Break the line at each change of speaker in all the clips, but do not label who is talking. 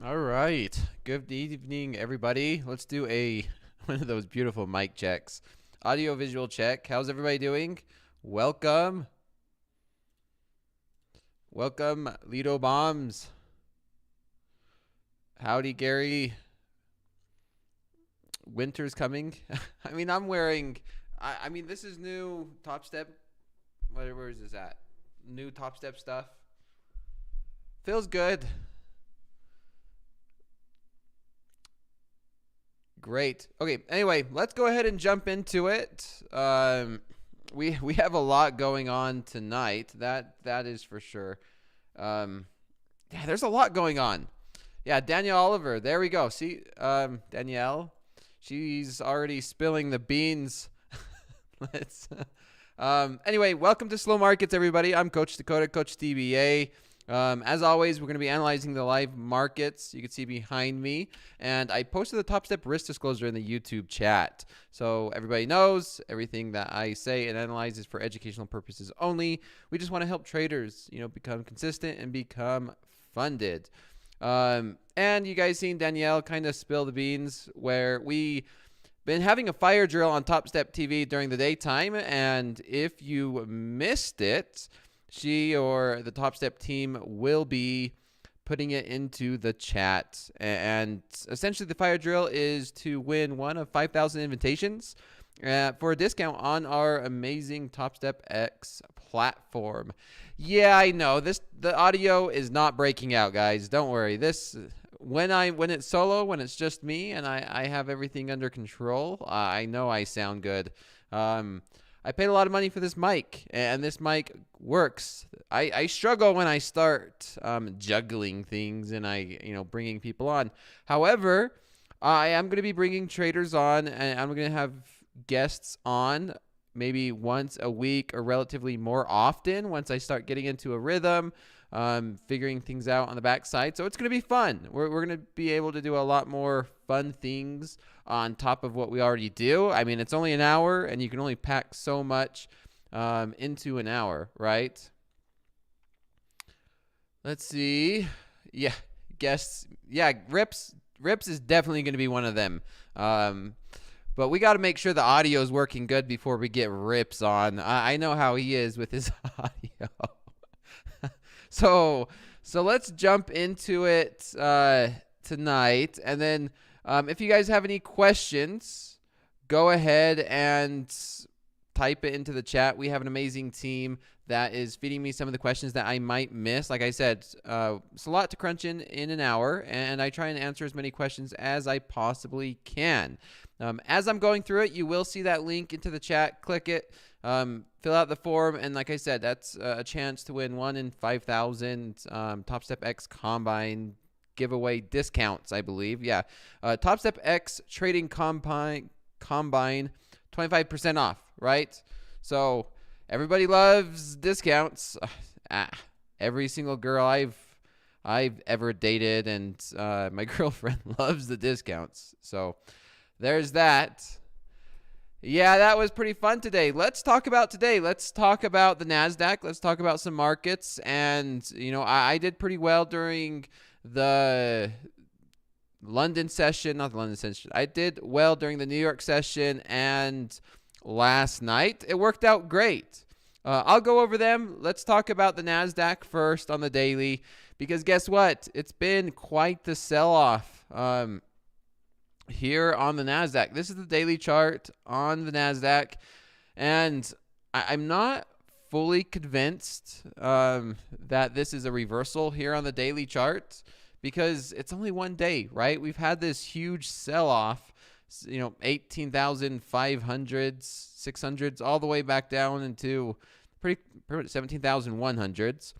All right. Good evening, everybody. Let's do one of those beautiful mic checks. Audio visual check. How's everybody doing? Welcome. Welcome, Lido Bombs. Howdy, Gary. Winter's coming. I mean, I'm wearing. I mean, this is new Topstep. Where is this at? New Topstep stuff. Feels good. Great. Okay. Anyway, let's go ahead and jump into it. We have a lot going on tonight. That is for sure. Yeah, there's a lot going on. Yeah, Danielle Oliver. There we go. See, Danielle, she's already spilling the beans. Let's. Anyway, welcome to Slow Markets, everybody. I'm Coach Dakota, Coach TBA. As always, we're going to be analyzing the live markets. You can see behind me. And I posted the Topstep risk disclosure in the YouTube chat. So everybody knows everything that I say and analyze is for educational purposes only. We just want to help traders, become consistent and become funded. And you guys seen Danielle kind of spill the beans where we been having a fire drill on TopstepTV during the daytime. And if you missed it, she or the Topstep team will be putting it into the chat. And essentially the fire drill is to win one of 5,000 invitations for a discount on our amazing Topstep X platform. Yeah, I know the audio is not breaking out, guys. Don't worry. When it's solo, when it's just me and I have everything under control, I know I sound good. I paid a lot of money for this mic, and this mic works. I struggle when I start juggling things and bringing people on. However, I am going to be bringing traders on, and I'm going to have guests on maybe once a week or relatively more often once I start getting into a rhythm, figuring things out on the backside. So it's going to be fun. We're going to be able to do a lot more fun things on top of what we already do. I mean, it's only an hour, and you can only pack so much into an hour, right? Let's see. Yeah, guests. Yeah, Rips is definitely going to be one of them. But we got to make sure the audio is working good before we get Rips on. I know how he is with his audio. So let's jump into it tonight. And then if you guys have any questions, go ahead and type it into the chat. We have an amazing team that is feeding me some of the questions that I might miss. Like I said, it's a lot to crunch in an hour, and I try and answer as many questions as I possibly can. As I'm going through it, you will see that link into the chat. Click it, fill out the form, and like I said, that's a chance to win 1 in 5,000 Topstep X Combine giveaway discounts, I believe. Yeah, Topstep X Trading Combine 25% off, right? So everybody loves discounts. Every single girl I've ever dated, and my girlfriend loves the discounts. So there's that. Yeah, that was pretty fun today. Let's talk about today. Let's talk about the NASDAQ. Let's talk about some markets. And, I did pretty well during the London session, not the London session. I did well during the New York session and last night. It worked out great. I'll go over them. Let's talk about the NASDAQ first on the daily, because guess what? It's been quite the sell-off here on the NASDAQ. This is the daily chart on the NASDAQ, and I'm not fully convinced that this is a reversal here on the daily chart, because it's only one day, right? We've had this huge sell-off, 18,500s, 600s, all the way back down into pretty 17,100s.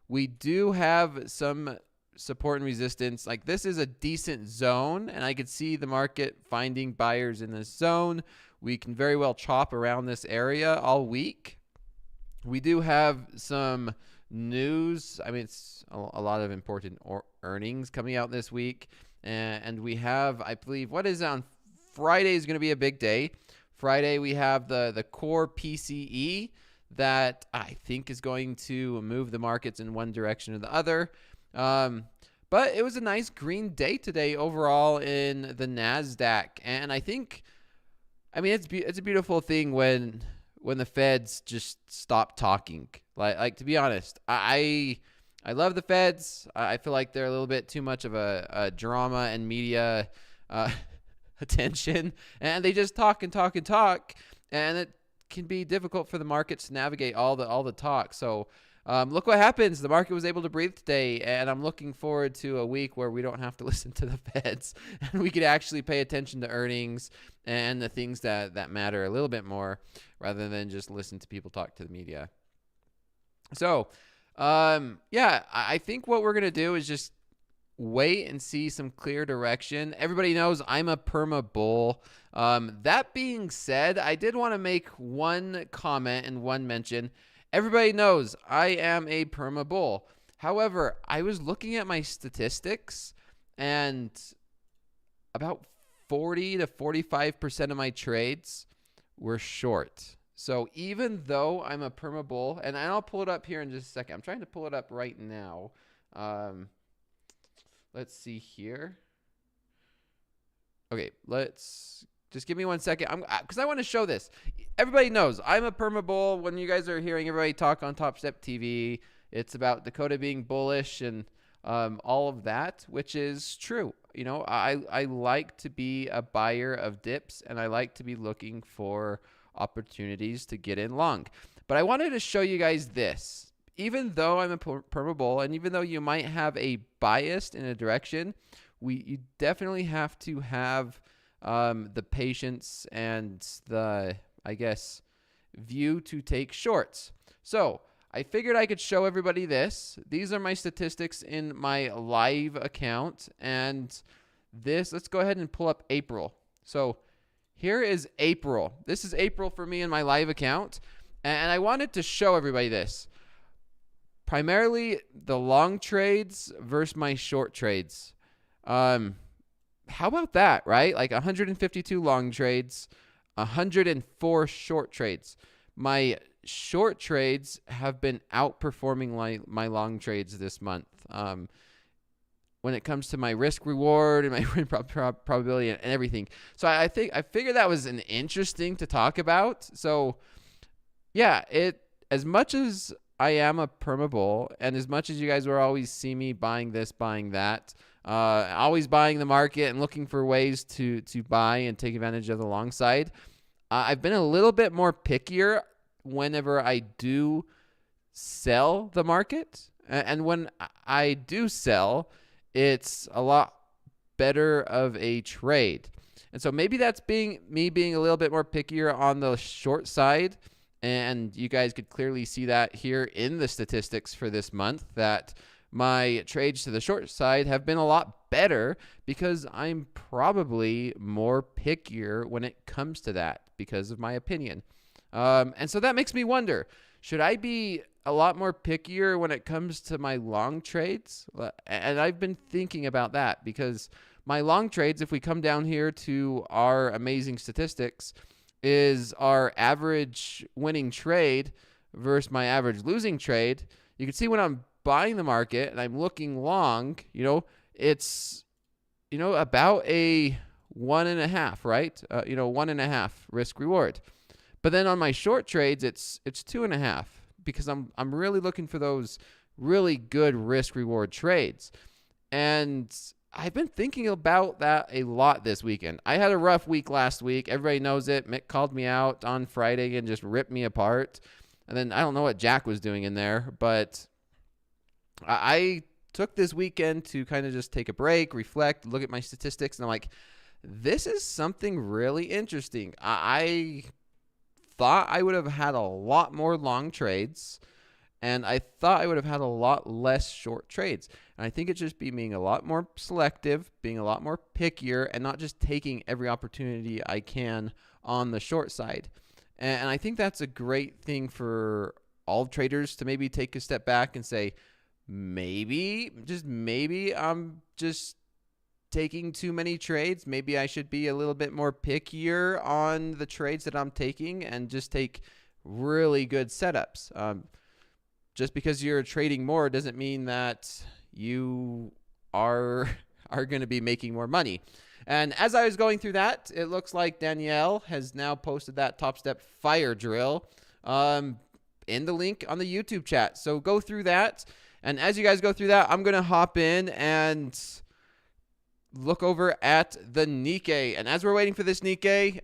We do have some support and resistance. Like, this is a decent zone, and I could see the market finding buyers in this zone. We can very well chop around this area all week. We do have some news. I mean, it's a lot of important earnings coming out this week, and we have, I believe, what is on Friday is going to be a big day. Friday we have the core PCE that I think is going to move the markets in one direction or the other. But it was a nice green day today overall in the NASDAQ. And I mean, it's a beautiful thing when the Feds just stop talking. Like to be honest, I love the Feds. I feel like they're a little bit too much of a drama and media attention, and they just talk and talk and talk, and it can be difficult for the markets to navigate all the talk. So look what happens. The market was able to breathe today, and I'm looking forward to a week where we don't have to listen to the Feds, and we could actually pay attention to earnings and the things that matter a little bit more, rather than just listen to people talk to the media. So yeah, I think what we're gonna do is just wait and see some clear direction. Everybody knows I'm a perma bull. That being said, I did want to make one comment and one mention. Everybody knows I am a perma bull. However, I was looking at my statistics, and about 40 to 45% of my trades were short. So even though I'm a perma bull, and I'll pull it up here in just a second. I'm trying to pull it up right now. Let's see here. Okay, let's just give me 1 second. Because I want to show this. Everybody knows I'm a perma bull. When you guys are hearing everybody talk on TopstepTV, it's about Dakota being bullish and all of that, which is true. You know, I like to be a buyer of dips, and I like to be looking for opportunities to get in long. But I wanted to show you guys this. Even though I'm a perma bull, and even though you might have a bias in a direction, you definitely have to have the patience and the, I guess, view to take shorts. So I figured I could show everybody this. These are my statistics in my live account, and let's go ahead and pull up April. So here is April. This is April for me in my live account, and I wanted to show everybody this. Primarily the long trades versus my short trades. How about that, right? Like 152 long trades, 104 short trades. My short trades have been outperforming my long trades this month. When it comes to my risk reward and my win probability and everything. So I figured that was an interesting to talk about. So yeah, as much as I am a perma bull, and as much as you guys will always see me buying this, buying that, always buying the market and looking for ways to buy and take advantage of the long side, I've been a little bit more pickier whenever I do sell the market. And when I do sell, it's a lot better of a trade. And so maybe that's me being a little bit more pickier on the short side. And you guys could clearly see that here in the statistics for this month, that my trades to the short side have been a lot better because I'm probably more pickier when it comes to that because of my opinion. And so that makes me wonder, should I be a lot more pickier when it comes to my long trades? And I've been thinking about that because my long trades, if we come down here to our amazing statistics, is our average winning trade versus my average losing trade. You can see when I'm buying the market and I'm looking long, it's, about a 1.5, right? 1.5 risk reward. But then on my short trades, it's 2.5 because I'm really looking for those really good risk reward trades. And I've been thinking about that a lot this weekend. I had a rough week last week. Everybody knows it. Mick called me out on Friday and just ripped me apart. And then I don't know what Jack was doing in there, but I took this weekend to kind of just take a break, reflect, look at my statistics, and I'm like, this is something really interesting. I thought I would have had a lot more long trades, and I thought I would have had a lot less short trades. And I think it's just being a lot more selective, being a lot more pickier, and not just taking every opportunity I can on the short side. And I think that's a great thing for all traders to maybe take a step back and say, maybe I'm just taking too many trades. Maybe I should be a little bit more pickier on the trades that I'm taking and just take really good setups. Just because you're trading more doesn't mean that you are going to be making more money. And as I was going through that, it looks like Danielle has now posted that Topstep fire drill in the link on the YouTube chat. So go through that. And as you guys go through that, I'm going to hop in and look over at the Nikkei. And as we're waiting for this Nikkei,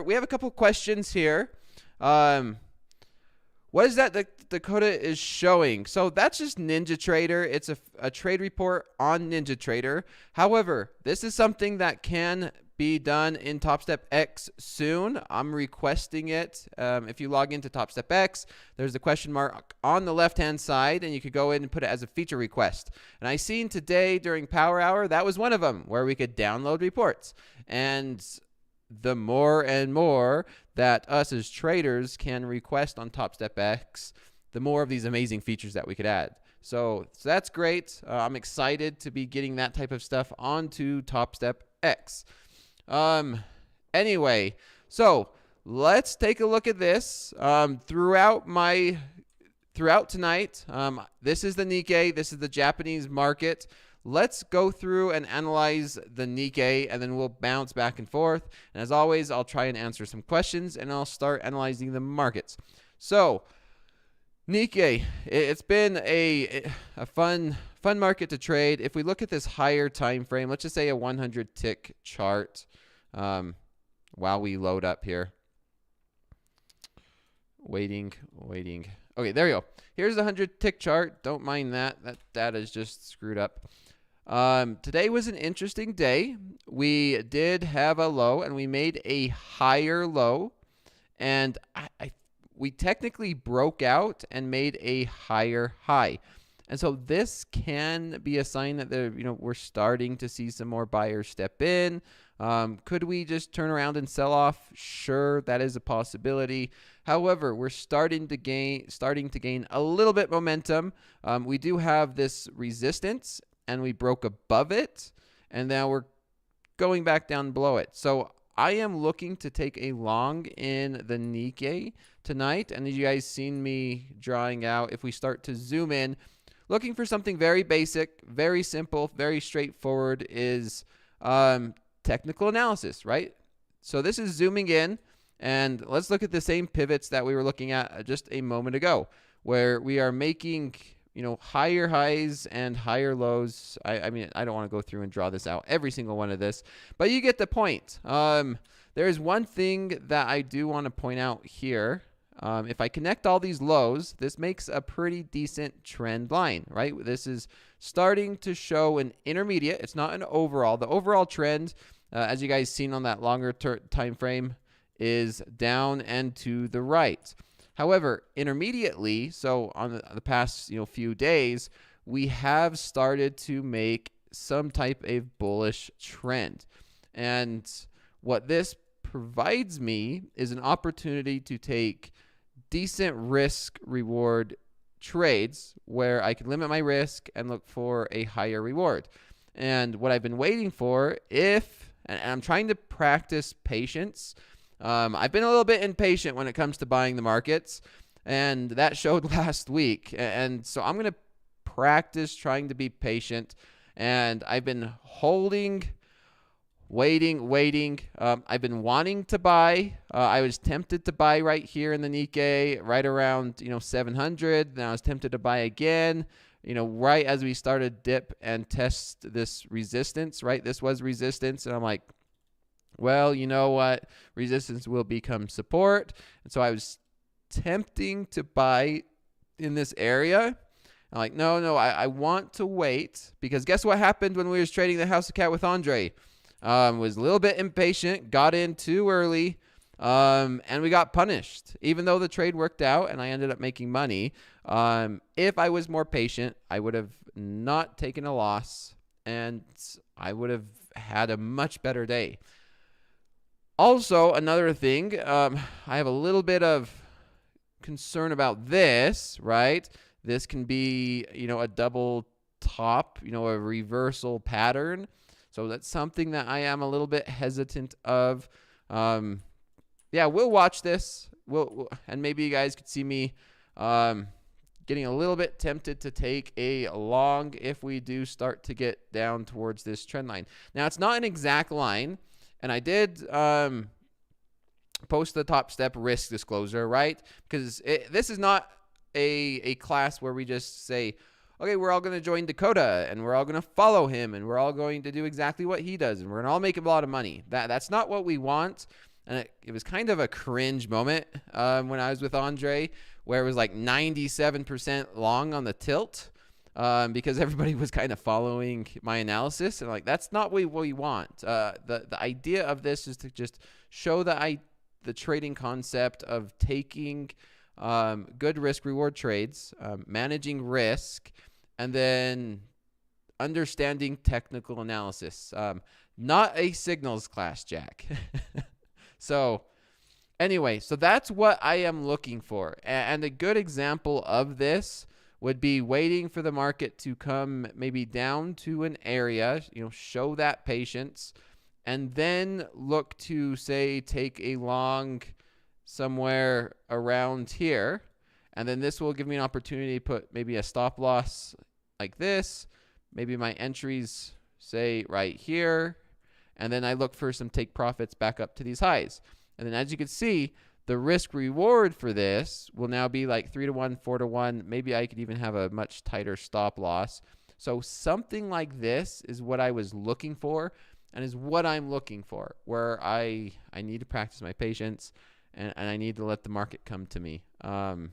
we have a couple questions here. What is that Dakota is showing? So that's just NinjaTrader. It's a trade report on NinjaTrader. However, this is something that can be done in Topstep X soon. I'm requesting it. If you log into Topstep X, there's the question mark on the left-hand side, and you could go in and put it as a feature request. And I seen today during Power Hour, that was one of them, where we could download reports. And the more and more that us as traders can request on Topstep X, the more of these amazing features that we could add. So that's great. I'm excited to be getting that type of stuff onto Topstep X. Anyway, so let's take a look at this. Throughout tonight, this is the Nikkei. This is the Japanese market. Let's go through and analyze the Nikkei, and then we'll bounce back and forth. And as always, I'll try and answer some questions, and I'll start analyzing the markets. So Nikkei, it's been a fun market to trade. If we look at this higher time frame, let's just say a 100 tick chart, while we load up here. Waiting. Okay, there we go. Here's the 100 tick chart. Don't mind that. That data is just screwed up. Today was an interesting day. We did have a low, and we made a higher low, and we technically broke out and made a higher high. And so this can be a sign that we're starting to see some more buyers step in. Could we just turn around and sell off? Sure, that is a possibility. However, we're starting to gain a little bit momentum. We do have this resistance, and we broke above it, and now we're going back down below it. So I am looking to take a long in the Nikkei tonight, and as you guys seen me drawing out, if we start to zoom in, looking for something very basic, very simple, very straightforward is technical analysis, right? So this is zooming in, and let's look at the same pivots that we were looking at just a moment ago, where we are making higher highs and higher lows. I mean, I don't want to go through and draw this out, every single one of this, but you get the point. There is one thing that I do want to point out here. If I connect all these lows, this makes a pretty decent trend line, right? This is starting to show an intermediate. It's not an overall. The overall trend, as you guys seen on that longer time frame, is down and to the right. However, intermediately, so on the past few days, we have started to make some type of bullish trend. And what this provides me is an opportunity to take decent risk reward trades where I can limit my risk and look for a higher reward. And what I've been waiting for, and I'm trying to practice patience. I've been a little bit impatient when it comes to buying the markets, and that showed last week. And so I'm going to practice trying to be patient, and I've been holding, waiting. I've been wanting to buy. I was tempted to buy right here in the Nikkei, right around 700. Then I was tempted to buy again, right as we started dip and test this resistance, right? This was resistance, and I'm like, well, you know what? Resistance will become support. And so I was tempting to buy in this area. I'm like, no, I want to wait, because guess what happened when we was trading the House of Cat with Andre? Was a little bit impatient, got in too early, and we got punished. Even though the trade worked out and I ended up making money, if I was more patient, I would have not taken a loss, and I would have had a much better day. Also, another thing, I have a little bit of concern about this, right? This can be, a double top, a reversal pattern. So that's something that I am a little bit hesitant of. Yeah, we'll watch this. And maybe you guys could see me getting a little bit tempted to take a long if we do start to get down towards this trend line. Now, it's not an exact line, and I did post the Top Step risk disclosure, right? Because this is not a class where we just say, okay, we're all going to join Dakota, and we're all going to follow him, and we're all going to do exactly what he does, and we're going to all make a lot of money. That's not what we want. And it was kind of a cringe moment when I was with Andre, where it was like 97% long on the tilt because everybody was kind of following my analysis. And like, that's not what we want. The idea of this is to just show the trading concept of taking good risk-reward trades, managing risk, and then understanding technical analysis. Not a signals class, Jack. So anyway, so that's what I am looking for. And a good example of this would be waiting for the market to come maybe down to an area, show that patience, and then look to, say, take a long somewhere around here. And then this will give me an opportunity to put maybe a stop loss like this, maybe my entries, say, right here. And then I look for some take profits back up to these highs. And then as you can see, the risk reward for this will now be like 3-to-1, 4-to-1. Maybe I could even have a much tighter stop loss. So something like this is what I was looking for and is what I'm looking for, where I need to practice my patience and I need to let the market come to me. Yeah,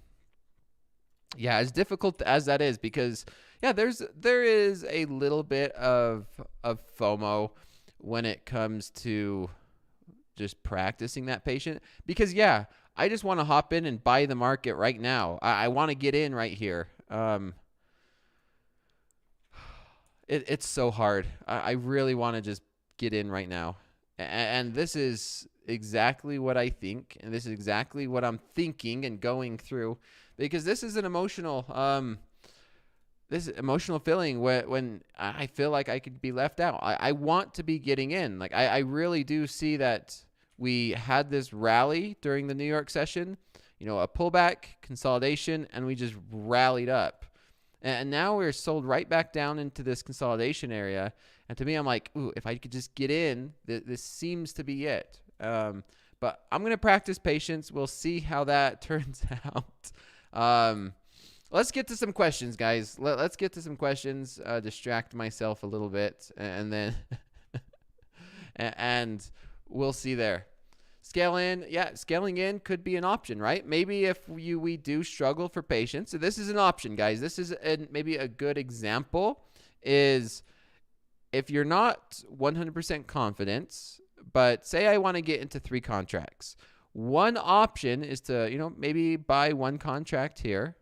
as difficult as that is, because there is a little bit of FOMO when it comes to just practicing that patient, because I just want to hop in and buy the market right now. I want to get in right here. It's so hard. I really want to just get in right now. And this is exactly what I think, and this is exactly what I'm thinking and going through, because this is an emotional feeling when I feel like I could be left out. I want to be getting in. Like I really do see that we had this rally during the New York session, a pullback, consolidation, and we just rallied up. And now we're sold right back down into this consolidation area. And to me, I'm like, ooh, if I could just get in, this seems to be it. But I'm going to practice patience. We'll see how that turns out. Let's get to some questions, guys. Let's get to some questions, distract myself a little bit, and then and we'll see there. Scaling in could be an option, right? Maybe if we do struggle for patience. So this is an option, guys. This is maybe a good example is if you're not 100% confident, but say I want to get into 3 contracts. One option is to, maybe buy 1 contract here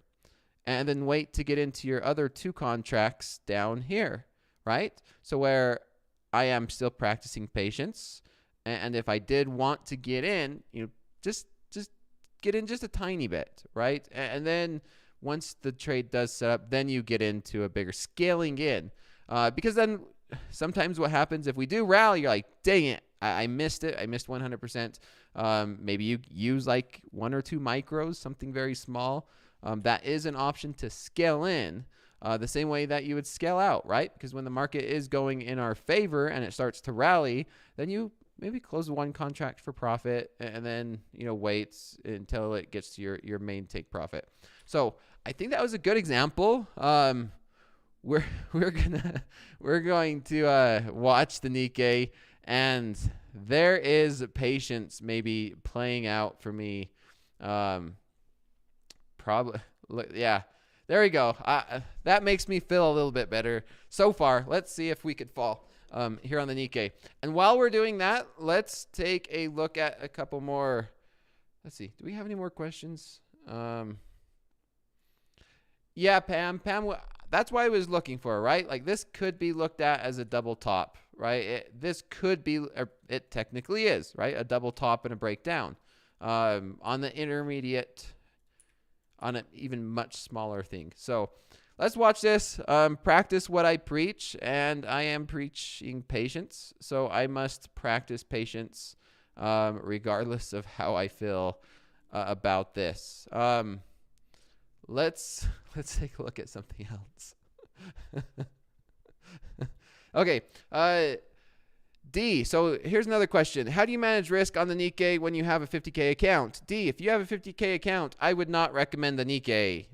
and then wait to get into your other 2 contracts down here, right? So where I am still practicing patience, and if I did want to get in, just get in just a tiny bit, right? And then once the trade does set up, then you get into a bigger scaling in, because then sometimes what happens if we do rally, you're like, dang it, I missed it. I missed 100%. Maybe you use like 1 or 2 micros, something very small. That is an option to scale in the same way that you would scale out, right? Because when the market is going in our favor and it starts to rally, then you maybe close 1 contract for profit and then, wait until it gets to your main take profit. So I think that was a good example. We're going to watch the Nikkei, and there is patience maybe playing out for me. Probably, yeah. There we go. That makes me feel a little bit better so far. Let's see if we could fall here on the Nikkei. And while we're doing that, let's take a look at a couple more. Let's see. Do we have any more questions? Yeah, Pam, that's what I was looking for, right? Like this could be looked at as a double top, right? This could be, it technically is, right? A double top and a breakdown on the intermediate, on an even much smaller thing. So let's watch this, practice what I preach, and I am preaching patience. So I must practice patience regardless of how I feel about this. let's take a look at something else. Okay. D, so here's another question. How do you manage risk on the Nikkei when you have a 50K account? D, if you have a 50K account, I would not recommend the Nikkei.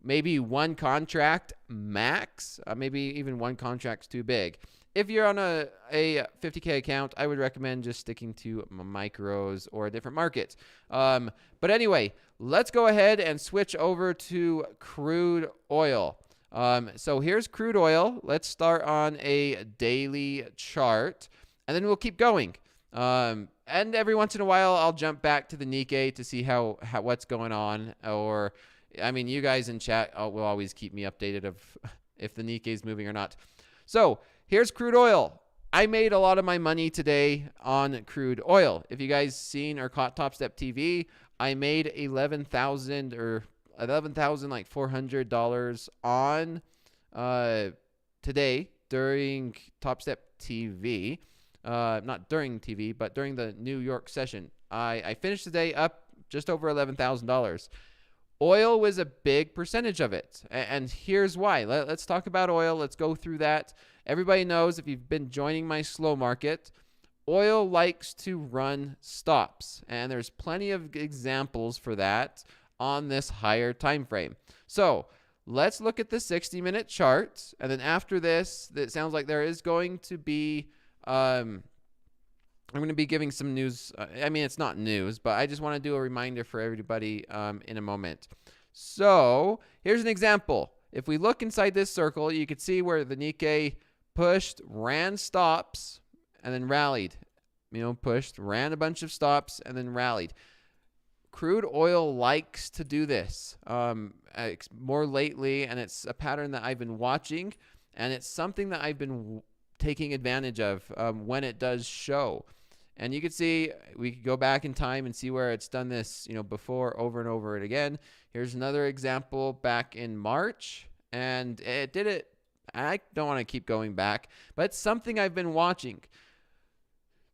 Maybe one contract max. Maybe even one contract's too big. If you're on a 50K account, I would recommend just sticking to micros or a different market. But anyway, let's go ahead and switch over to crude oil. So here's crude oil. Let's start on a daily chart, and then we'll keep going. And every once in a while, I'll jump back to the Nikkei to see how what's going on. Or, I mean, you guys in chat will always keep me updated of if the Nikkei is moving or not. So here's crude oil. I made a lot of my money today on crude oil. If you guys seen or caught Topstep TV, I made $11,400 on today during Topstep TV. Not during TV, but during the New York session. I finished the day up just over $11,000. Oil was a big percentage of it. And here's why. Let's talk about oil. Let's go through that. Everybody knows, if you've been joining my slow market, oil likes to run stops. And there's plenty of examples for that on this higher time frame. So let's look at the 60-minute chart. And then after this, it sounds like there is going to be, I'm going to be giving some news. I mean, it's not news, but I just want to do a reminder for everybody in a moment. So here's an example. If we look inside this circle, you can see where the Nikkei pushed, ran stops, and then rallied. Pushed, ran a bunch of stops, and then rallied. Crude oil likes to do this more lately, and it's a pattern that I've been watching, and it's something that I've been taking advantage of when it does show. And you can see, we could go back in time and see where it's done this, before, over and over again. Here's another example back in March, and it did it. I don't want to keep going back, but it's something I've been watching.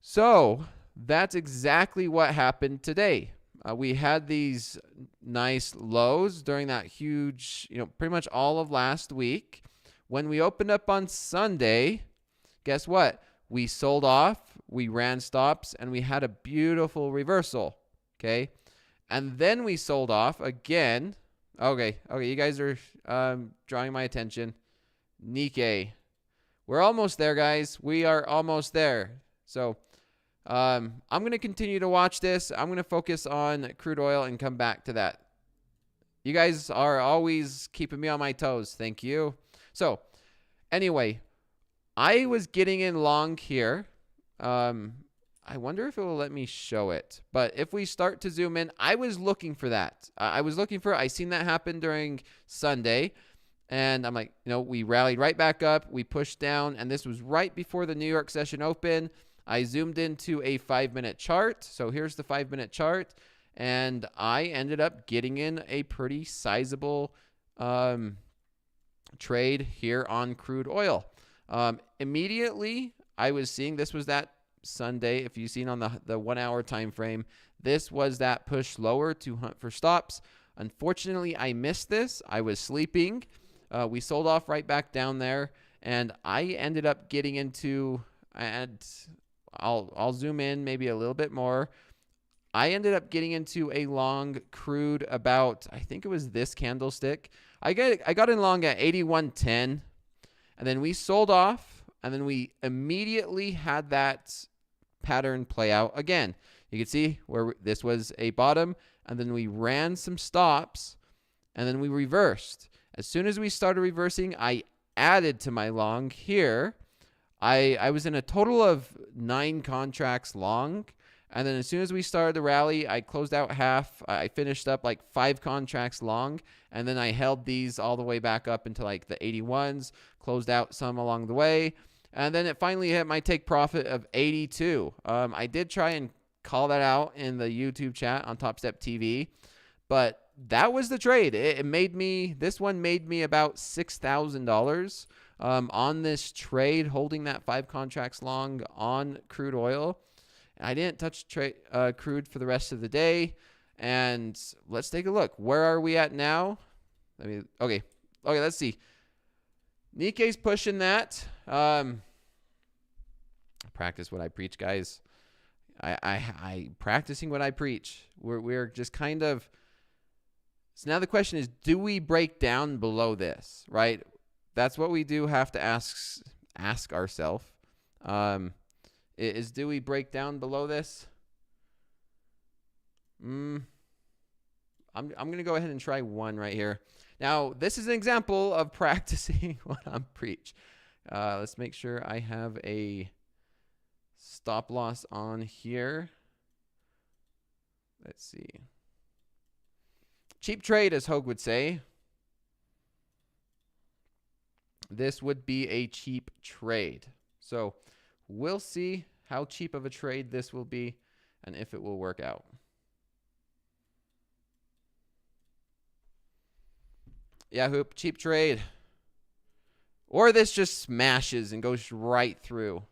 So that's exactly what happened today. We had these nice lows during that huge, pretty much all of last week. When we opened up on Sunday, guess what? We sold off, we ran stops, and we had a beautiful reversal, okay? And then we sold off again. Okay, you guys are drawing my attention. Nikkei. We're almost there, guys. We are almost there. So I'm going to continue to watch this. I'm going to focus on crude oil and come back to that. You guys are always keeping me on my toes. Thank you. So anyway, I was getting in long here. I wonder if it will let me show it. But if we start to zoom in, I was looking for that. I seen that happen during Sunday. And I'm like, we rallied right back up. We pushed down. And this was right before the New York session open. I zoomed into a 5-minute chart. So here's the 5-minute chart. And I ended up getting in a pretty sizable trade here on crude oil. Immediately, I was seeing this was that Sunday. If you've seen on the 1 hour time frame, this was that push lower to hunt for stops. Unfortunately, I missed this. I was sleeping. We sold off right back down there, and I ended up getting into, and I'll zoom in maybe a little bit more. I ended up getting into a long crude about, I think it was this candlestick. I got in long at 81.10, and then we sold off, and then we immediately had that pattern play out again. You can see where this was a bottom, and then we ran some stops, and then we reversed. As soon as we started reversing, I added to my long here. I was in a total of 9 contracts long. And then as soon as we started the rally, I closed out half. I finished up like 5 contracts long. And then I held these all the way back up into like the 81s, closed out some along the way. And then it finally hit my take profit of 82. I did try and call that out in the YouTube chat on Topstep TV. But that was the trade. This one made me about $6,000 on this trade, holding that 5 contracts long on crude oil. I didn't touch crude for the rest of the day. And let's take a look. Where are we at now? Okay, let's see. Nikkei's pushing that. Practice what I preach, guys. I practicing what I preach. We're just kind of. So now the question is, do we break down below this, right? That's what we do have to ask ourselves. Is do we break down below this? I'm going to go ahead and try one right here. Now, this is an example of practicing what I preach. Let's make sure I have a stop loss on here. Let's see. Cheap trade, as Hogue would say. This would be a cheap trade. So we'll see how cheap of a trade this will be and if it will work out. Yeah, Hoop, cheap trade. Or this just smashes and goes right through.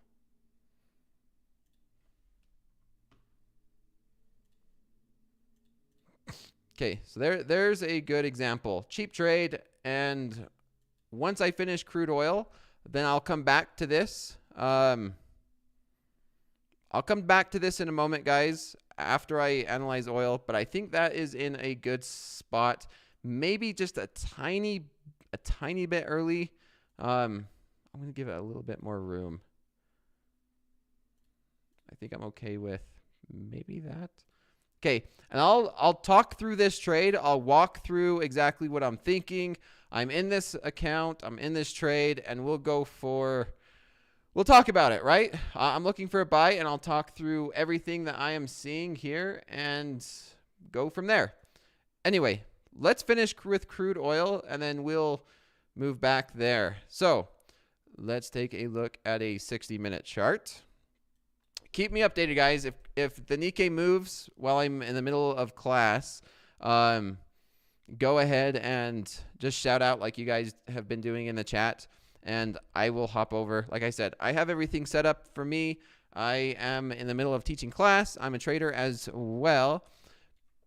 Okay, so there's a good example. Cheap trade, and once I finish crude oil, then I'll come back to this. I'll come back to this in a moment, guys, after I analyze oil, but I think that is in a good spot. Maybe just a tiny bit early. I'm going to give it a little bit more room. I think I'm okay with maybe that. Okay, and I'll talk through this trade. I'll walk through exactly what I'm thinking. I'm in this account. I'm in this trade, and we'll talk about it, right? I'm looking for a buy, and I'll talk through everything that I am seeing here and go from there. Anyway, let's finish with crude oil, and then we'll move back there. So let's take a look at a 60-minute chart. Keep me updated, guys. If the Nikkei moves while I'm in the middle of class, go ahead and just shout out like you guys have been doing in the chat, and I will hop over. Like I said, I have everything set up for me. I am in the middle of teaching class. I'm a trader as well.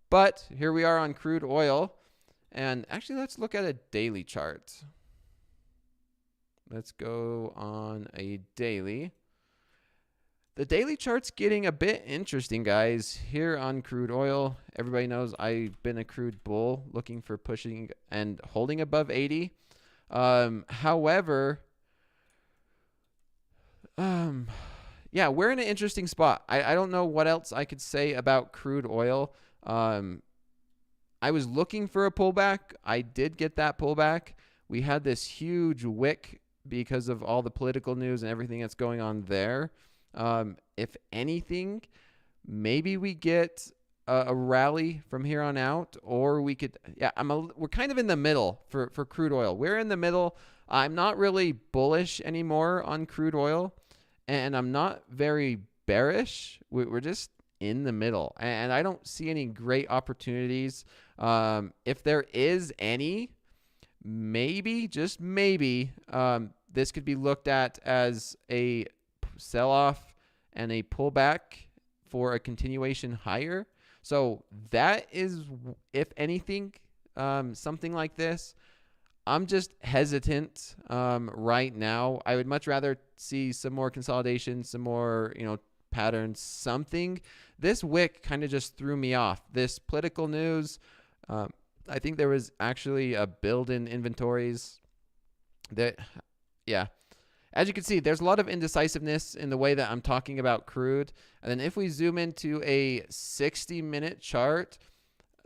But here we are on crude oil. And actually, let's look at a daily chart. Let's go on a daily. The daily chart's getting a bit interesting, guys. Here on crude oil, everybody knows I've been a crude bull looking for pushing and holding above 80. However, yeah, we're in an interesting spot. I don't know what else I could say about crude oil. I was looking for a pullback. I did get that pullback. We had this huge wick because of all the political news and everything that's going on there. If anything, maybe we get a rally from here on out, or we could, yeah, we're kind of in the middle for crude oil. We're in the middle. I'm not really bullish anymore on crude oil, and I'm not very bearish. We're just in the middle, and I don't see any great opportunities. If there is any, maybe, just maybe, this could be looked at as a sell-off and a pullback for a continuation higher. So that is, if anything, something like this. I'm just hesitant right now. I would much rather see some more consolidation, some more, patterns, something. This wick kind of just threw me off. This political news, I think there was actually a build in inventories that, yeah. As you can see, there's a lot of indecisiveness in the way that I'm talking about crude. And then if we zoom into a 60-minute chart,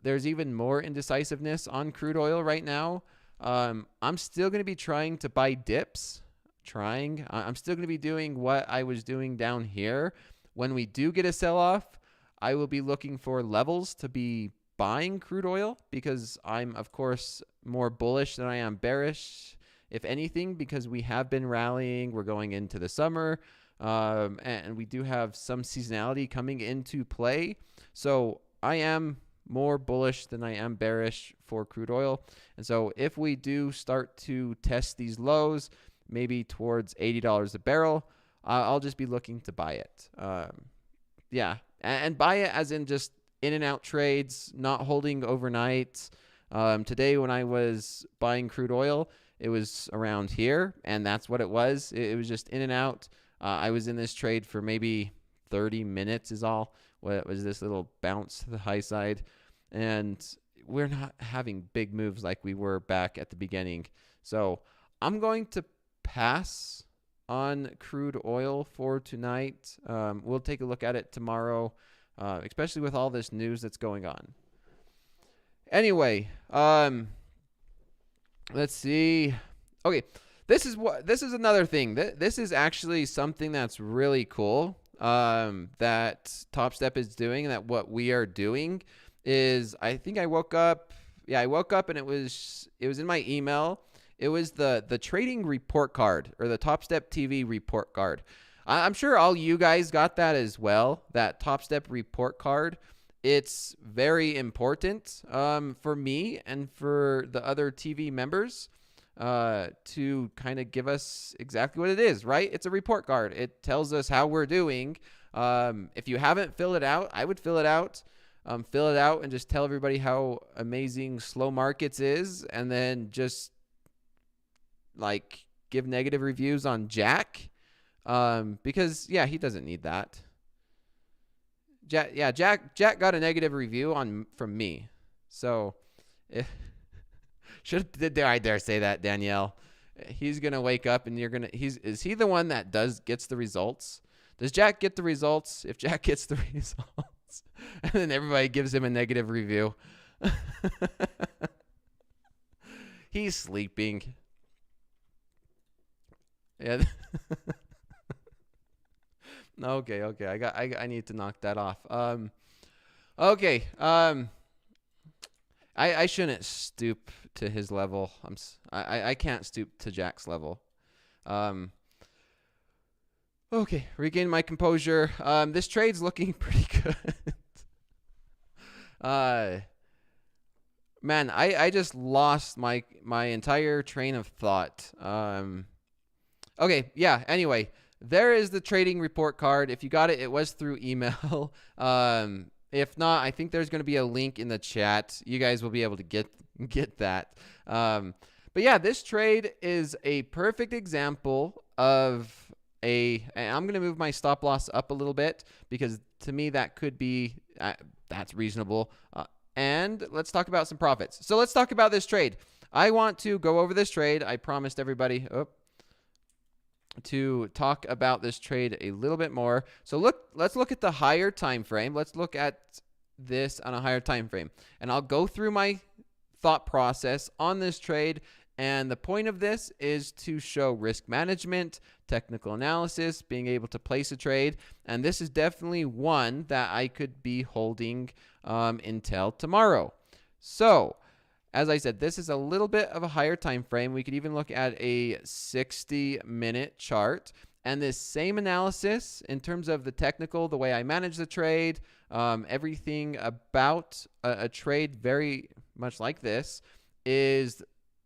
there's even more indecisiveness on crude oil right now. I'm still going to be trying to buy dips. I'm still going to be doing what I was doing down here. When we do get a sell-off, I will be looking for levels to be buying crude oil because I'm, of course, more bullish than I am bearish. If anything, because we have been rallying, we're going into the summer, and we do have some seasonality coming into play. So I am more bullish than I am bearish for crude oil. And so if we do start to test these lows, maybe towards $80 a barrel, I'll just be looking to buy it. Yeah, and buy it as in just in and out trades, not holding overnight. Today when I was buying crude oil, it was around here, and that's what it was. It was just in and out. I was in this trade for maybe 30 minutes is all. What was this little bounce to the high side? And we're not having big moves like we were back at the beginning. So I'm going to pass on crude oil for tonight. We'll take a look at it tomorrow, especially with all this news that's going on. Anyway, let's see. Okay, this is another thing. This is actually something that's really cool that Topstep is doing. That what we are doing is, I think I woke up. Yeah, I woke up and it was in my email. It was the trading report card, or the TopstepTV report card. I'm sure all you guys got that as well, that Topstep report card. It's very important for me and for the other TV members to kind of give us exactly what it is, right? It's a report card. It tells us how we're doing. If you haven't filled it out, I would fill it out. Fill it out and just tell everybody how amazing slow markets is, and then just like give negative reviews on Jack, because he doesn't need that. Jack got a negative review from me, so did I dare say that, Danielle? He's gonna wake up and is he the one that gets the results? Does Jack get the results? If Jack gets the results, and then everybody gives him a negative review, he's sleeping. Yeah. Okay. I need to knock that off. Okay. I shouldn't stoop to his level. I can't stoop to Jack's level. Okay, regain my composure. This trade's looking pretty good. Man, I just lost my entire train of thought. Okay, yeah, anyway, there is the trading report card. If you got it, it was through email. If not, I think there's going to be a link in the chat. You guys will be able to get that. But yeah, this trade is a perfect example of and I'm going to move my stop loss up a little bit, because to me that could be, that's reasonable. And let's talk about some profits. So let's talk about this trade. I want to go over this trade. I promised everybody to talk about this trade a little bit more. So let's look at the higher time frame. Let's look at this on a higher time frame, and I'll go through my thought process on this trade. And the point of this is to show risk management, technical analysis, being able to place a trade. And this is definitely one that I could be holding until tomorrow. So as I said, this is a little bit of a higher time frame. We could even look at a 60-minute chart. And this same analysis in terms of the technical, the way I manage the trade, everything about a trade very much like this is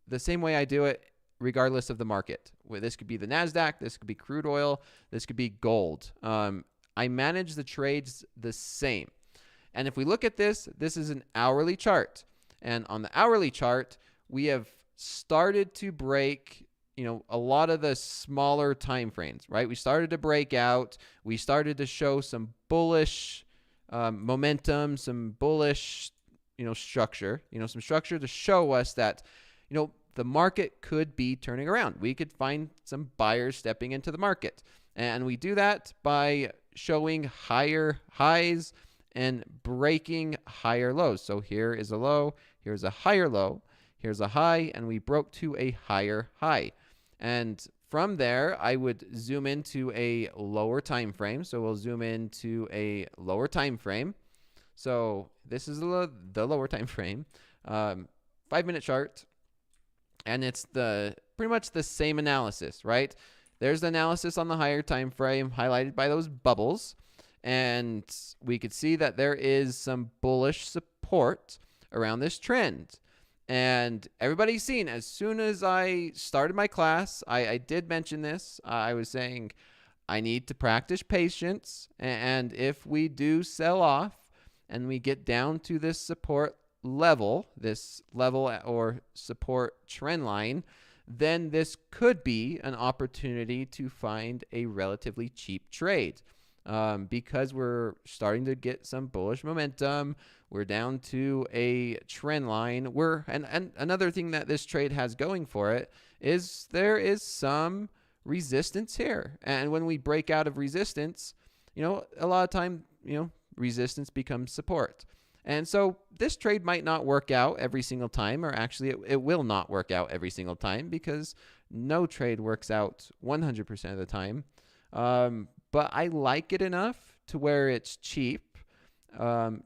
the same way I do it regardless of the market. This could be the NASDAQ, this could be crude oil, this could be gold. I manage the trades the same. And if we look at this, this is an hourly chart. And on the hourly chart, we have started to break, a lot of the smaller time frames, right? We started to break out. We started to show some bullish momentum, some bullish, structure, some structure to show us that, the market could be turning around. We could find some buyers stepping into the market. And we do that by showing higher highs and breaking higher lows. So here is a low, here's a higher low, here's a high, and we broke to a higher high. And from there, I would zoom into a lower time frame. So we'll zoom into a lower time frame. So this is the lower time frame, 5-minute chart. And it's pretty much the same analysis, right? There's the analysis on the higher time frame highlighted by those bubbles. And we could see that there is some bullish support around this trend. And everybody's seen, as soon as I started my class, I did mention this. I was saying I need to practice patience. And if we do sell off and we get down to this support level, or support trend line, then this could be an opportunity to find a relatively cheap trade. Because we're starting to get some bullish momentum. We're down to a trend line. And another thing that this trade has going for it is there is some resistance here. And when we break out of resistance, a lot of time, resistance becomes support. And so this trade might not work out every single time, or actually it will not work out every single time, because no trade works out 100% of the time. But I like it enough to where it's cheap.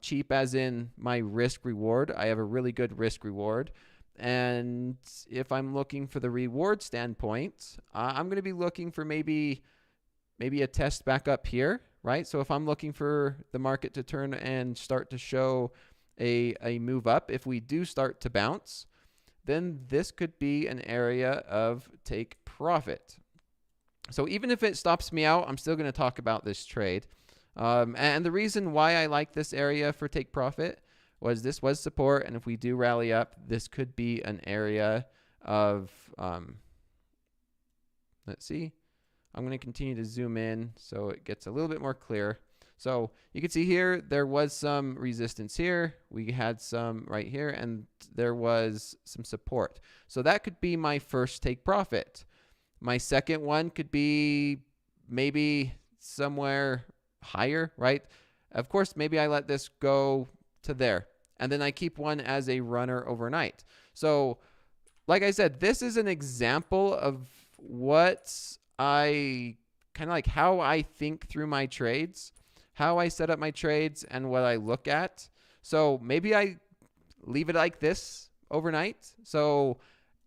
Cheap as in my risk reward. I have a really good risk reward. And if I'm looking for the reward standpoint, I'm going to be looking for maybe a test back up here, right? So if I'm looking for the market to turn and start to show a move up, if we do start to bounce, then this could be an area of take profit. So even if it stops me out, I'm still going to talk about this trade. And the reason why I like this area for take profit was this was support. And if we do rally up, this could be an area of, let's see. I'm going to continue to zoom in so it gets a little bit more clear. So you can see here, there was some resistance here. We had some right here, and there was some support. So that could be my first take profit. My second one could be maybe somewhere higher, right? Of course, maybe I let this go to there, and then I keep one as a runner overnight. So like I said, this is an example of what I kind of like how I think through my trades, how I set up my trades, and what I look at. So maybe I leave it like this overnight. So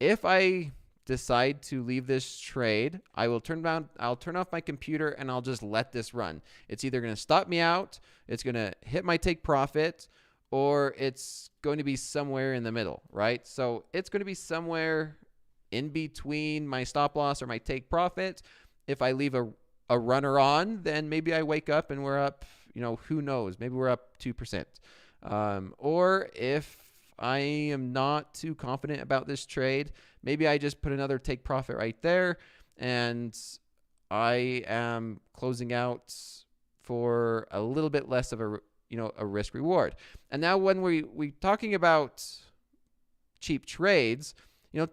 if I decide to leave this trade, I'll turn off my computer and I'll just let this run. It's either going to stop me out, it's going to hit my take profit, or it's going to be somewhere in the middle, right? So it's going to be somewhere in between my stop loss or my take profit. If I leave a runner on, then maybe I wake up and we're up, who knows, maybe we're up 2%. Or if I am not too confident about this trade, maybe I just put another take profit right there, and I am closing out for a little bit less of a risk reward. And now when we talking about cheap trades,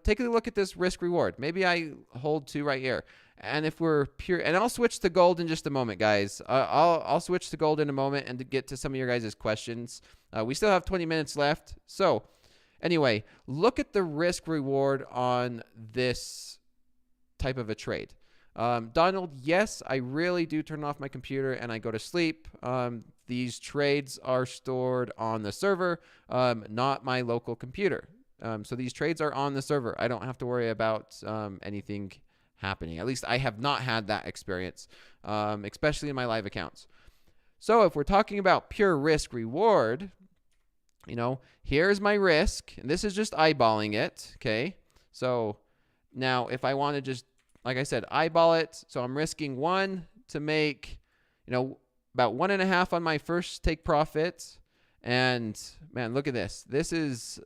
take a look at this risk reward. Maybe I hold 2 right here. And if we're pure, and I'll switch to gold in just a moment, guys. I'll switch to gold in a moment and to get to some of your guys' questions. We still have 20 minutes left. So anyway, look at the risk reward on this type of a trade. Donald, yes, I really do turn off my computer and I go to sleep. These trades are stored on the server, not my local computer. So these trades are on the server. I don't have to worry about anything happening. At least I have not had that experience, especially in my live accounts. So if we're talking about pure risk reward, here's my risk, and this is just eyeballing it, okay? So now if I want to just, like I said, eyeball it, so I'm risking 1 to make, about 1.5 on my first take profit, and man, look at this. This is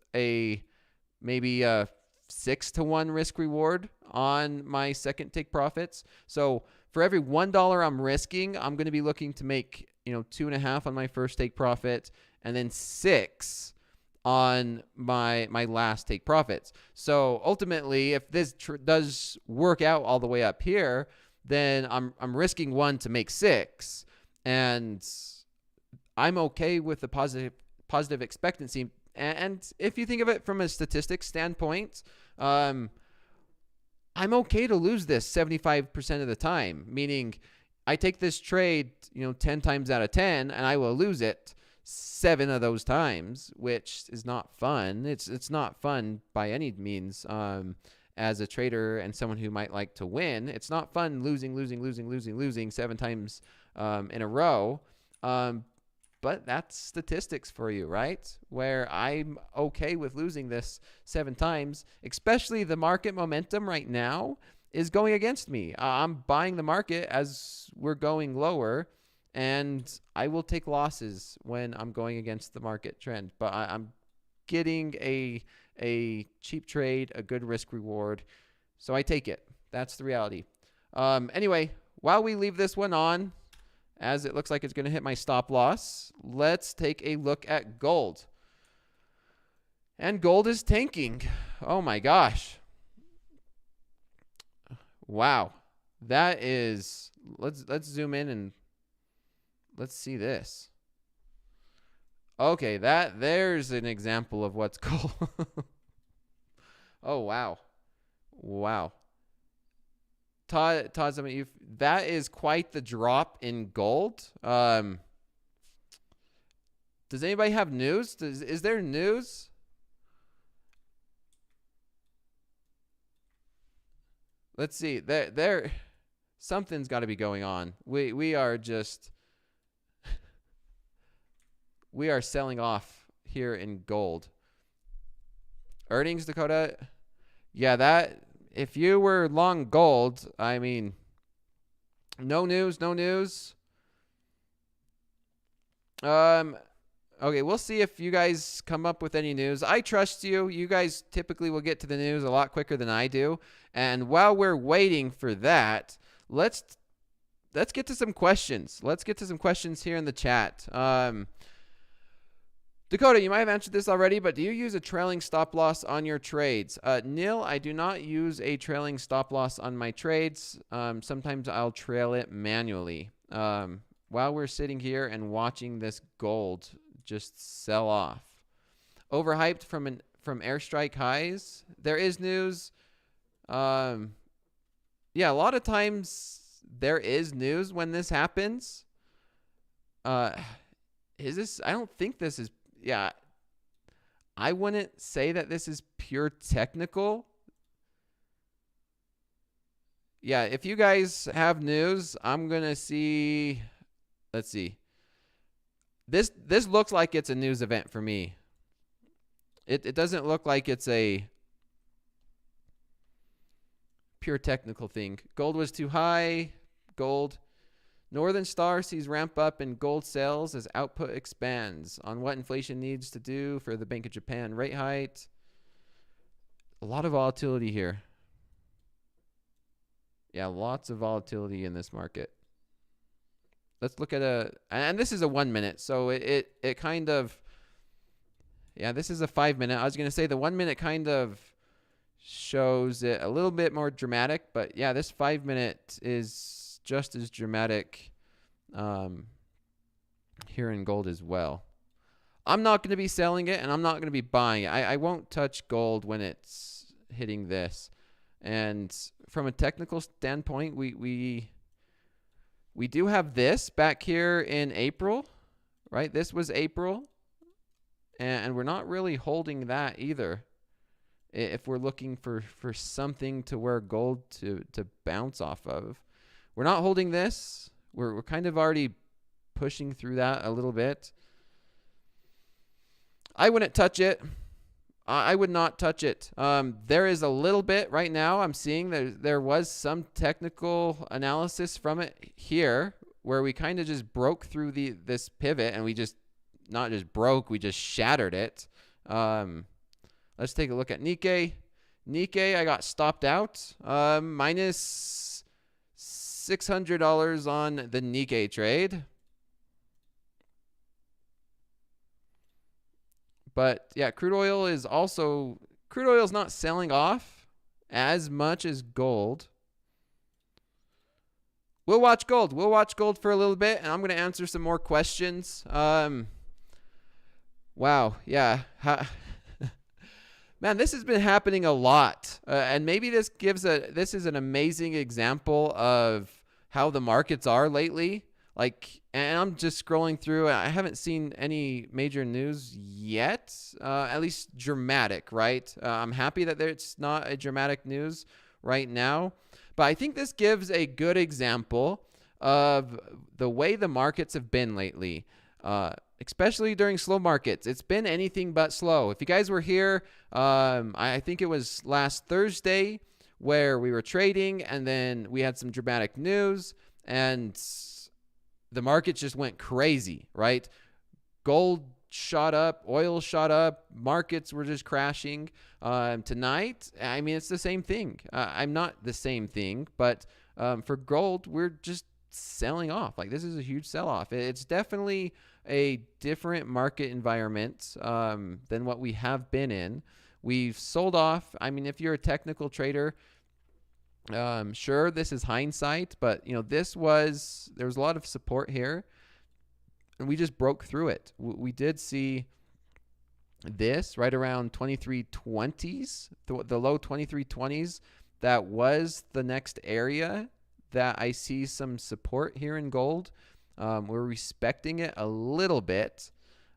maybe a 6-to-1 risk reward on my second take profits. So for every $1 I'm risking, I'm going to be looking to make 2.5 on my first take profit, and then 6 on my last take profits. So ultimately, if this does work out all the way up here, then I'm risking 1 to make 6, and I'm okay with the positive expectancy. And if you think of it from a statistics standpoint, I'm okay to lose this 75% of the time, meaning I take this trade, 10 times out of 10, and I will lose it 7 of those times, which is not fun. It's not fun by any means. As a trader and someone who might like to win, it's not fun losing 7 times in a row. But that's statistics for you, right? Where I'm okay with losing this 7 times, especially the market momentum right now is going against me. I'm buying the market as we're going lower. and I will take losses when I'm going against the market trend. But I'm getting a cheap trade, a good risk reward, so I take it. That's the reality. Anyway, while we leave this one on, as it looks like it's going to hit my stop loss, let's take a look at gold. And gold is tanking. Oh my gosh. Wow. That is, let's zoom in and let's see this. Okay, there's an example of what's gold. Oh wow. Wow. Todd, that is quite the drop in gold. Does anybody have news? Is there news? Let's see. There something's got to be going on. We are just we are selling off here in gold. Earnings, Dakota. Yeah, that if you were long gold, I mean, no news. Okay, we'll see if you guys come up with any news. I trust you. You guys typically will get to the news a lot quicker than I do. And while we're waiting for that, let's get to some questions. Let's get to some questions here in the chat. Dakota, you might have answered this already, but do you use a trailing stop loss on your trades? Nil, I do not use a trailing stop loss on my trades. Sometimes I'll trail it manually. While we're sitting here and watching this gold just sell off. Overhyped from airstrike highs. There is news. Yeah, a lot of times there is news when this happens. Is this? I don't think this is. Yeah, I wouldn't say that this is pure technical. Yeah, if you guys have news, I'm gonna see. Let's see. This looks like it's a news event for me. It doesn't look like it's a pure technical thing. Gold was too high. Gold. Northern Star sees ramp up in gold sales as output expands on what inflation needs to do for the Bank of Japan rate hike. A lot of volatility here. Yeah, lots of volatility in this market. Let's look at and this is a 1 minute, so it kind of, yeah, this is a 5 minute. I was going to say the 1 minute kind of shows it a little bit more dramatic, but yeah, this 5 minute is just as dramatic here in gold as well. I'm not going to be selling it, and I'm not going to be buying it. I won't touch gold when it's hitting this. And from a technical standpoint, we do have this back here in April, right? This was April, and we're not really holding that either. If we're looking for something to where gold to bounce off of. We're not holding this. We're kind of already pushing through that a little bit. I wouldn't touch it. I would not touch it. There is a little bit right now. I'm seeing there was some technical analysis from it here where we kind of just broke through this pivot, and we just not just broke, we just shattered it. Let's take a look at Nikkei. Nikkei, I got stopped out. Minus $600 on the Nikkei trade. But yeah, crude oil is not selling off as much as gold. We'll watch gold. We'll watch gold for a little bit, and I'm going to answer some more questions. Wow. Yeah. Man, this has been happening a lot. And maybe this is an amazing example of how the markets are lately. And I'm just scrolling through. I haven't seen any major news yet, at least dramatic, right? I'm happy that it's not a dramatic news right now. But I think this gives a good example of the way the markets have been lately, especially during slow markets. It's been anything but slow. If you guys were here, I think it was last Thursday where we were trading, and then we had some dramatic news, and the market just went crazy, right? Gold shot up, oil shot up, markets were just crashing. Tonight, I mean, it's the same thing. I'm not the same thing, but for gold, we're just selling off. Like, this is a huge sell-off. It's definitely a different market environment than what we have been in. We've sold off. I mean, if you're a technical trader, sure, this is hindsight, but there was a lot of support here, and we just broke through it. We did see this right around 2320s, the low 2320s. That was the next area that I see some support here in gold. We're respecting it a little bit,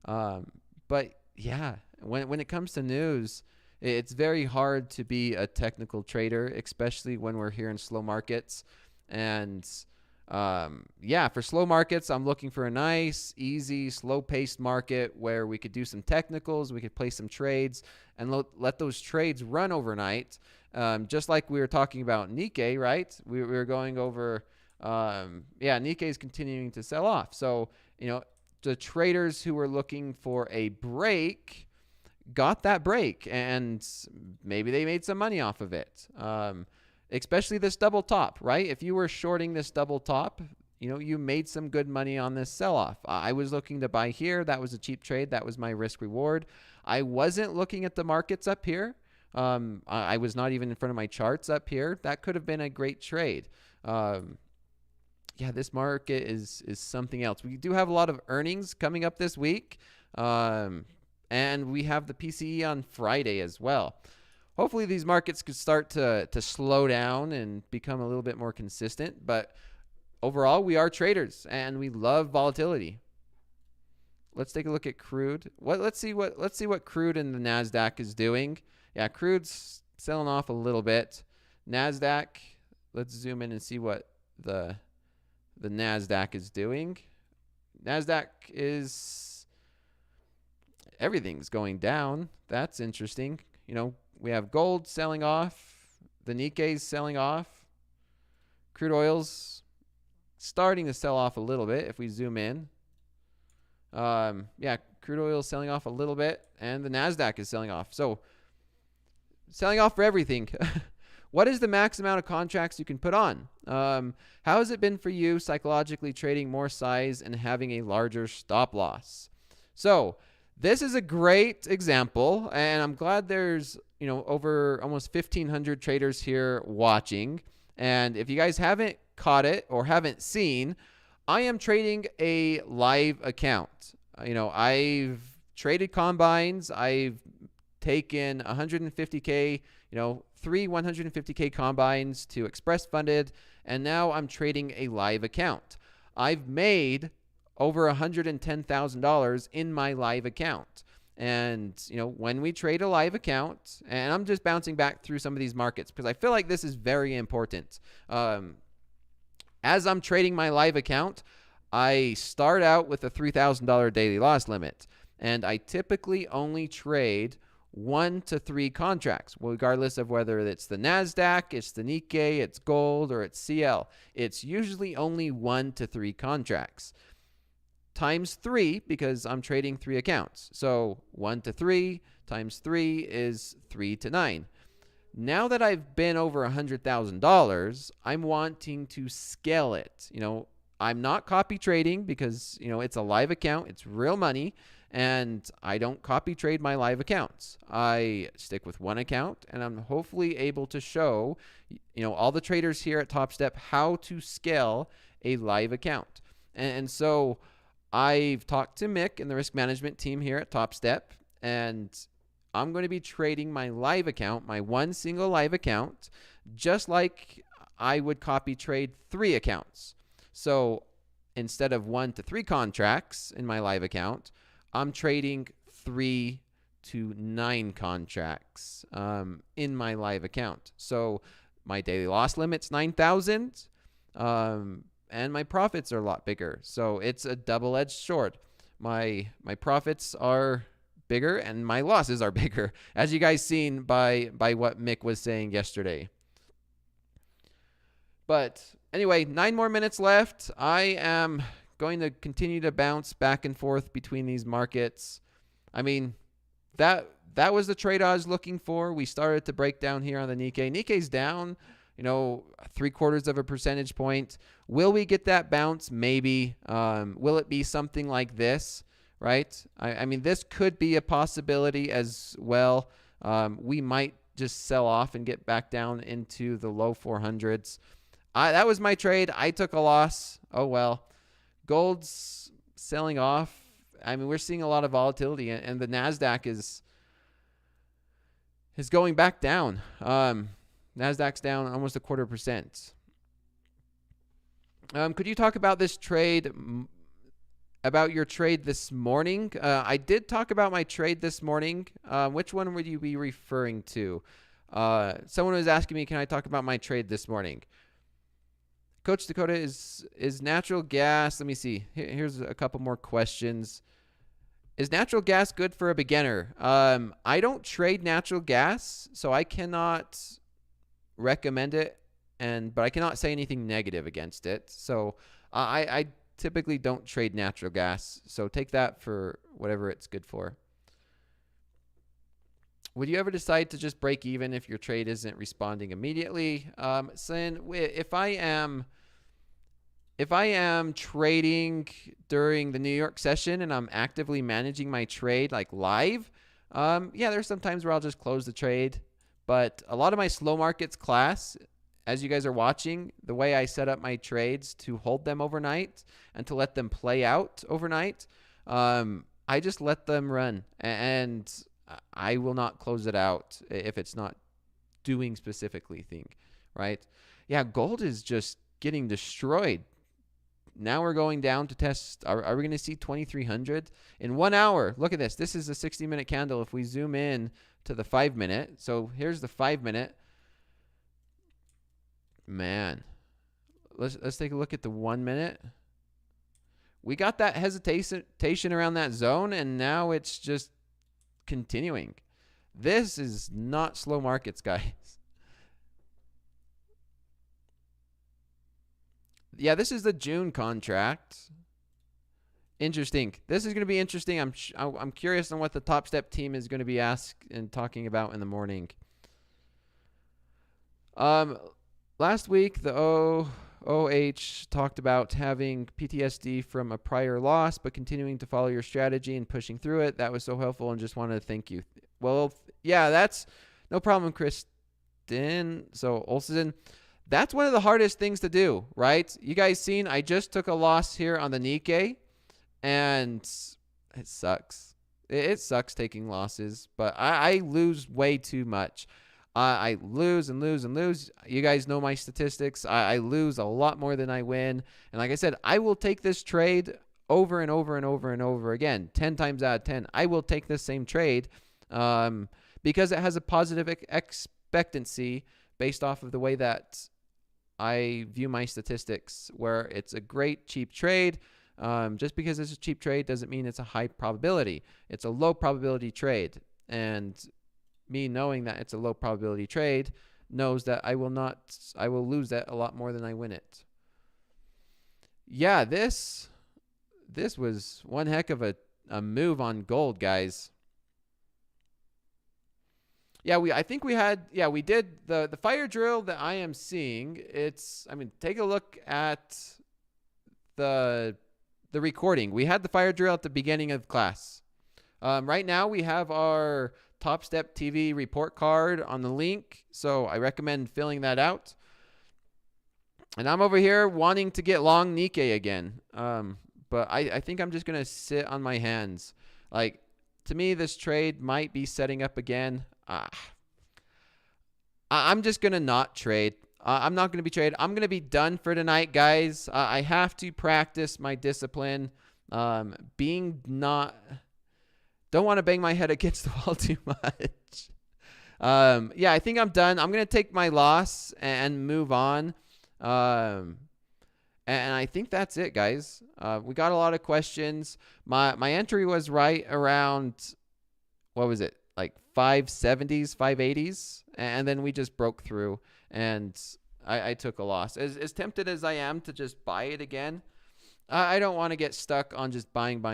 but yeah, when it comes to news, it's very hard to be a technical trader, especially when we're here in slow markets. And yeah, for slow markets, I'm looking for a nice, easy, slow-paced market where we could do some technicals, we could play some trades, and let those trades run overnight. Just like we were talking about Nikkei, right? We were going over, yeah, Nikkei is continuing to sell off. So, the traders who were looking for a break got that break, and maybe they made some money off of it. Especially this double top, right? If you were shorting this double top, you made some good money on this sell-off. I was looking to buy here. That was a cheap trade. That was my risk reward. I wasn't looking at the markets up here. I was not even in front of my charts up here. That could have been a great trade. Yeah, this market is something else. We do have a lot of earnings coming up this week. And we have the PCE on Friday as well. Hopefully these markets could start to slow down and become a little bit more consistent. But overall, we are traders and we love volatility. Let's take a look at crude. Let's see what crude and the NASDAQ is doing. Yeah, crude's selling off a little bit. NASDAQ, let's zoom in and see what the NASDAQ is doing. NASDAQ is, everything's going down. That's interesting. We have gold selling off. The Nikkei's selling off. Crude oil's starting to sell off a little bit if we zoom in. Yeah, crude oil is selling off a little bit, and the NASDAQ is selling off. So, selling off for everything. What is the max amount of contracts you can put on? How has it been for you psychologically trading more size and having a larger stop loss? So, this is a great example, and I'm glad there's over almost 1,500 traders here watching. And if you guys haven't caught it or haven't seen, I am trading a live account. I've traded combines. I've taken 150K, 3 150K combines to express funded, and now I'm trading a live account. I've made over $110,000 in my live account. And, when we trade a live account, and I'm just bouncing back through some of these markets because I feel like this is very important. As I'm trading my live account, I start out with a $3,000 daily loss limit, and I typically only trade 1 to 3 contracts, regardless of whether it's the NASDAQ, it's the Nikkei, it's gold, or it's CL. It's usually only 1 to 3 contracts. Times 3 because I'm trading 3 accounts. So 1 to 3 times 3 is 3 to 9. Now that I've been over $100,000, I'm wanting to scale it. I'm not copy trading because, it's a live account. It's real money. And I don't copy trade my live accounts. I stick with one account, and I'm hopefully able to show, all the traders here at Topstep how to scale a live account. And so I've talked to Mick and the risk management team here at Topstep, and I'm going to be trading my live account, my one single live account, just like I would copy trade 3 accounts. So instead of 1 to 3 contracts in my live account, I'm trading 3 to 9 contracts in my live account. So my daily loss limit's 9,000. And my profits are a lot bigger. So it's a double-edged sword. My profits are bigger and my losses are bigger, as you guys seen by what Mick was saying yesterday. But anyway, 9 more minutes left. I am going to continue to bounce back and forth between these markets. I mean, that was the trade I was looking for. We started to break down here on the Nikkei. Nikkei's down, 3/4 of a percentage point. Will we get that bounce? Maybe. Will it be something like this, right? I mean, this could be a possibility as well. We might just sell off and get back down into the low 400s. That was my trade. I took a loss. Oh, well. Gold's selling off. I mean, we're seeing a lot of volatility, and the NASDAQ is going back down. NASDAQ's down almost 1/4%. Could you talk about this trade, about your trade this morning? I did talk about my trade this morning. Which one would you be referring to? Someone was asking me, can I talk about my trade this morning? Coach Dakota, is natural gas, let me see. Here's a couple more questions. Is natural gas good for a beginner? I don't trade natural gas, so I cannot recommend it, but I cannot say anything negative against it. So I typically don't trade natural gas, so take that for whatever it's good for. Would you ever decide to just break even if your trade isn't responding immediately? Sin, if I am trading during the New York session and I'm actively managing my trade like live, yeah, there's some times where I'll just close the trade. But a lot of my slow markets class, as you guys are watching, the way I set up my trades to hold them overnight and to let them play out overnight, I just let them run, and I will not close it out if it's not doing specifically thing, right? Yeah, gold is just getting destroyed. Now we're going down to test. Are we going to see 2,300 in 1 hour? Look at this. This is a 60-minute candle. If we zoom in to the 5-minute, so here's the 5-minute. Man, let's take a look at the 1-minute. We got that hesitation around that zone, and now it's just continuing. This is not slow markets, guys. Yeah, this is the June contract. Interesting. This is going to be interesting. I'm curious on what the Topstep team is going to be asked and talking about in the morning. Last week, the OH talked about having PTSD from a prior loss, but continuing to follow your strategy and pushing through it. That was so helpful, and just wanted to thank you. Well, yeah, that's no problem, Kristen. So, Olsen, that's one of the hardest things to do, right? You guys seen, I just took a loss here on the Nikkei, and it sucks. It sucks taking losses, but I lose way too much. I lose and lose and lose. You guys know my statistics. I lose a lot more than I win. And like I said, I will take this trade over and over and over and over again. 10 times out of 10, I will take this same trade because it has a positive expectancy based off of the way that I view my statistics, where it's a great, cheap trade. Just because it's a cheap trade doesn't mean it's a high probability. It's a low probability trade. And me knowing that it's a low probability trade knows that I will lose that a lot more than I win it. Yeah, this was one heck of a move on gold, guys. Yeah, we did the fire drill that I am seeing. Take a look at the recording. We had the fire drill at the beginning of class. Right now we have our TopstepTV report card on the link, so I recommend filling that out. And I'm over here wanting to get long Nikkei again, but I think I'm just gonna sit on my hands. Like, to me, this trade might be setting up again. I'm just gonna not trade. I'm not gonna be traded. I'm gonna be done for tonight, guys. I have to practice my discipline. Don't want to bang my head against the wall too much. Yeah, I think I'm done. I'm going to take my loss and move on. And I think that's it, guys. We got a lot of questions. My entry was right around, what was it? Like 570s, 580s. And then we just broke through, and I took a loss. As tempted as I am to just buy it again, I don't want to get stuck on just buying,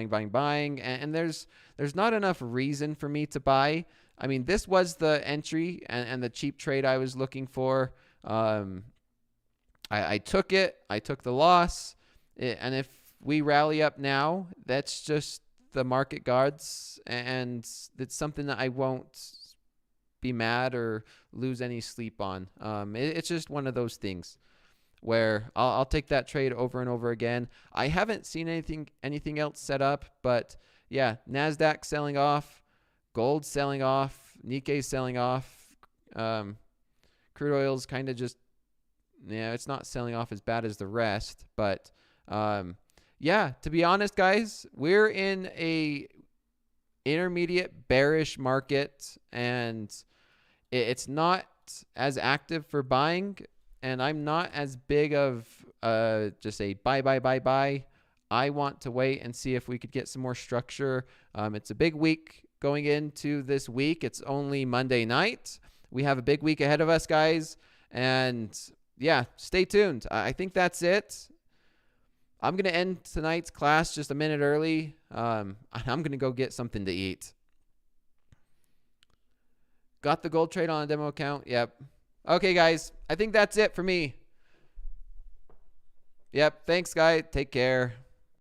and there's not enough reason for me to buy. I mean, this was the entry and the cheap trade I was looking for. I took it. I took the loss. And if we rally up now, that's just the market gods, and it's something that I won't be mad or lose any sleep on. It's just one of those things where I'll take that trade over and over again. I haven't seen anything else set up, but yeah, NASDAQ selling off, gold selling off, Nikkei selling off, crude oil's kind of just, yeah, it's not selling off as bad as the rest, but yeah, to be honest, guys, we're in a intermediate bearish market, and it's not as active for buying, and I'm not as big of just a buy. I want to wait and see if we could get some more structure. It's a big week going into this week. It's only Monday night. We have a big week ahead of us, guys, and yeah, stay tuned. I think that's it. I'm going to end tonight's class just a minute early. I'm going to go get something to eat. Got the gold trade on a demo account? Yep. Okay, guys. I think that's it for me. Yep. Thanks, guys. Take care.